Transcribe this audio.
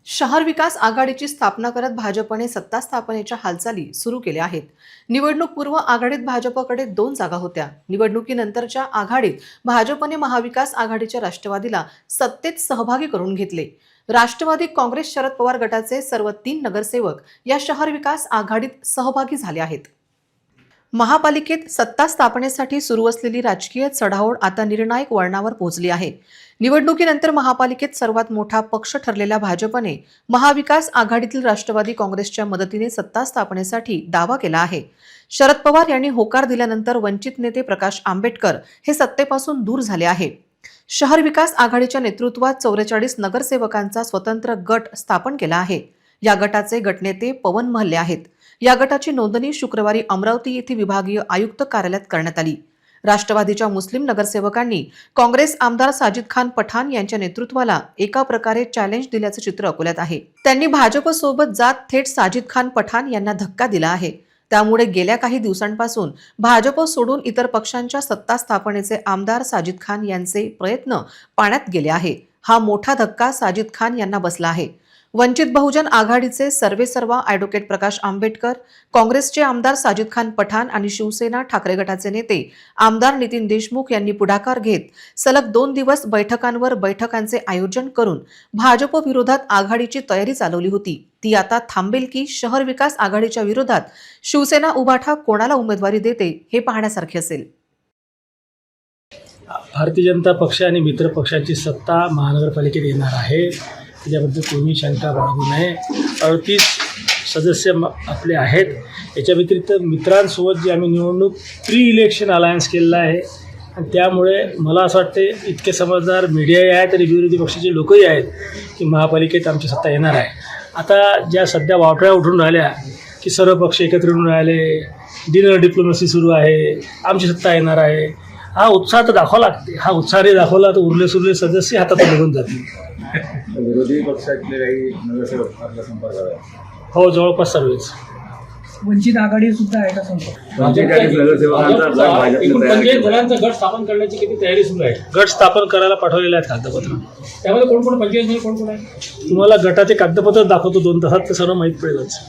शहर विकास आघाडीची स्थापना करत भाजपने सत्ता स्थापनेच्या हालचाली सुरू केल्या आहेत। निवडणूक पूर्व आघाडीत भाजपकडे 2 जागा होत्या। निवडणुकीनंतरच्या आघाडीत भाजपने महाविकास आघाडीच्या राष्ट्रवादीला सत्तेत सहभागी करून घेतले। राष्ट्रवादी काँग्रेस शरद पवार गटाचे सर्व 3 नगरसेवक या शहर विकास आघाडीत सहभागी झाले आहेत। महापालिकेत सत्ता स्थापनेसाठी सुरू असलेली राजकीय चढाओढ आता निर्णायक वळणावर पोहोचली आहे। निवडणुकीनंतर महापालिकेत सर्वात मोठा पक्ष ठरलेल्या भाजपने महाविकास आघाडीतील राष्ट्रवादी काँग्रेसच्या मदतीने सत्ता स्थापनेसाठी दावा केला आहे। शरद पवार यांनी होकार दिल्यानंतर वंचित नेते प्रकाश आंबेडकर हे सत्तेपासून दूर झाले आहे। शहर विकास आघाडीच्या नेतृत्वात 44 नगरसेवकांचा स्वतंत्र गट स्थापन केला आहे। या गटाचे गटनेते पवन महल्ले आहेत। या गटाची नोंदणी शुक्रवारी अमरावती येथे विभागीय आयुक्त कार्यालयात करण्यात आली। राष्ट्रवादीच्या मुस्लिम नगरसेवकांनी काँग्रेस आमदार साजिद खान पठाण यांच्या नेतृत्वाला एका प्रकारे चॅलेंज दिल्याचे चित्र अकोल्यात आहे। त्यांनी भाजपसोबत जात थेट साजिद खान पठाण यांना धक्का दिला आहे। त्यामुळे गेल्या काही दिवसांपासून भाजप सोडून इतर पक्षांच्या सत्ता स्थापनेचे आमदार साजिद खान यांचे प्रयत्न पाण्यात गेले आहे। हा मोठा धक्का साजिद खान यांना बसला आहे। वंचित बहुजन आघाडीचे सर्वेसर्वा ॲडव्होकेट प्रकाश आंबेडकर, काँग्रेसचे आमदार साजिद खान पठाण आणि शिवसेना ठाकरे गटाचे नेते आमदार नितीन देशमुख यांनी पुढाकार घेत सलग 2 दिवस बैठकांचे आयोजन करून भाजप विरोधात आघाडीची तयारी चालवली होती। ती आता थांबेल की शहर विकास आघाडीच्या विरोधात शिवसेना उभाठा कोणाला उमेदवारी देते हे पाहण्यासारखे असेल। भारतीय जनता पक्ष आणि मित्र पक्षांची सत्ता महानगरपालिकेत येणार आहे, त्याच्याबद्दल कोणी शंका बाळगू नये। 38 सदस्य आपले आहेत। याच्या व्यतिरिक्त मित्रांसोबत जे आम्ही निवडणूक प्री इलेक्शन अलायन्स केलेला आहे आणि त्यामुळे मला असं वाटते इतके समजदार मीडियाही आहेत आणि विरोधी पक्षाचे लोकही आहेत की महापालिकेत आमची सत्ता येणार आहे। आता ज्या सध्या वावटळ्या उठून राहिल्या की सर्व पक्ष एकत्र येऊन राहिले, डिनर डिप्लोमसी सुरू आहे, आमची सत्ता येणार आहे, हा उत्साह तर दाखवा लागते। हा उत्साह नाही दाखवला तर उरले सदस्य हातात निघून जातील। विरोधी पक्षातले काही नगरसेवक आपल्या संपर्कात आहेत? हो, जवळपास सर्वच। वंचित आघाडी सुद्धा आहे का संपर्क? 45 नगरसेवकांचा एकूण 45 जणांचा गट स्थापन करण्याची किती तयारी सुरू आहे? गट स्थापन करायला पाठवलेले आहेत कागदपत्र। त्यामध्ये कोण 45 कोण आहे? तुम्हाला गटाचे कागदपत्र दाखवतो 2 तासात, ते सर्व माहीत पडेलच।